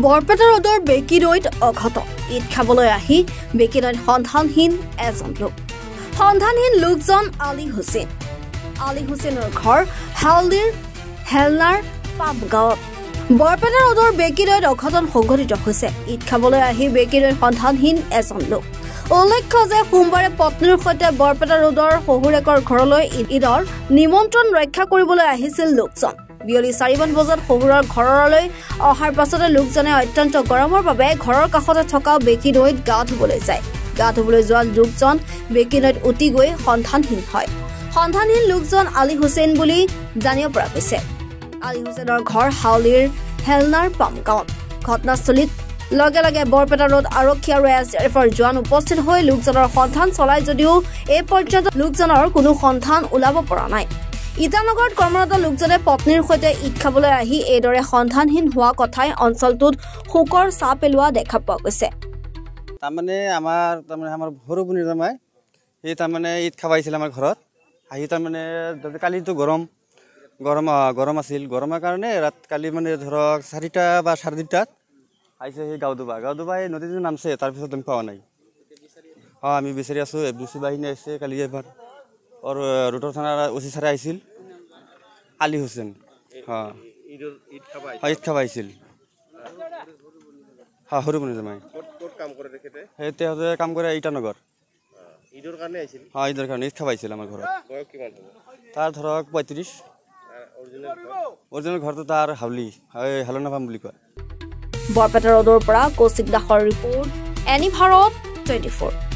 বৰপেটা ৰোডৰ বেকিৰৈত অঘটন ঈদ খাবলৈ আহি বেকিৰৈত সন্ধানহীন এজন লোক সন্ধানহীন লোকজন আলী হুছেইনৰ ঘৰ হাউলিৰ হেলনাৰ পাব গাঁৱত বৰপেটা ৰোডৰ বেকিৰৈত অঘটন সংঘটিত হৈছে ঈদ খাবলৈ আহি বেকিৰৈত সন্ধানহীন এজন লোক উল্লেখ্য যে সোমবাৰে পত্নীৰ সৈতে বৰপেটা ৰোডৰ শহুৰেকৰ ঘৰলৈ ঈদৰ নিমন্ত্ৰণ ৰক্ষা কৰিবলৈ আহিছিল লোকজন বিয়লি 4মান বজাত শহুৰৰ ঘৰলৈ অহাৰ পাছতে লোকজনে অত্যন্ত গৰমৰ বাবে ঘৰৰ কাষতে থকা বেকিৰৈত গা ধুবলৈ যোৱা লোকজন বেকিৰৈত উটি গৈ সন্ধানহীন হয় সন্ধানহীন লোকজন আলী হুছেইন বুলি জানিব পৰা গৈছে আলী হুছেইনৰ ঘৰ হাউলিৰ হেলনাৰ পাম গাঁৱত ঘটনাস্থলীত লগে লগে বৰপেটা ৰোড আৰক্ষী আৰু এছডিএফৰ জোৱান উপস্থিত হৈ লোকজনৰ সন্ধান চলাই যদিও এই পৰ্যায়ত লোকজনৰ কোনো সন্ধান ওলাব পৰা নাই ইটানগৰত কৰ্মৰত লোকজনে পত্নীৰ সৈতে ঈদ খাবলৈ আহি এইদৰে সন্ধানহীন হোৱা কথাই অঞ্চলটোত শোকৰ ছাঁ পেলোৱা দেখা পোৱা গৈছে তাৰমানে আমাৰ সৰু ভনীৰ জামাই এই তাৰমানে ঈদ খাব আহিছিল আমাৰ ঘৰত আহি তাৰমানে কালিতো গৰম আছিল গৰমৰ কাৰণে কালি মানে ধৰক 4টা বা 2:30টাত আহিছে সেই গাঁওদুবা এই নদীটো নামছে তাৰপিছত আমি পোৱা নাই আমি বিচাৰি আছোঁ এফডিচি বাহিনী আহিছে কালি এবাৰ और रोटर थाना ओसी सारे आइसिल आली हुसैन हाँ ईद खाब आइसिल हाँ हरु बने जमाई काम करे देखेते हेते हते काम करे इटानगर ईदर कारणे आइसिल हाँ ईदर कारणे ईद खाब आइसिल आमार घर बयस किमान हबो तार धरक 35 ओरिजिनल घर तो तार हावली हेलना फार्म বুলি কয় বৰপেটা ৰোডৰ পৰা কৌশিক দাসৰ ৰিপৰ্ট এনি ভাৰত 24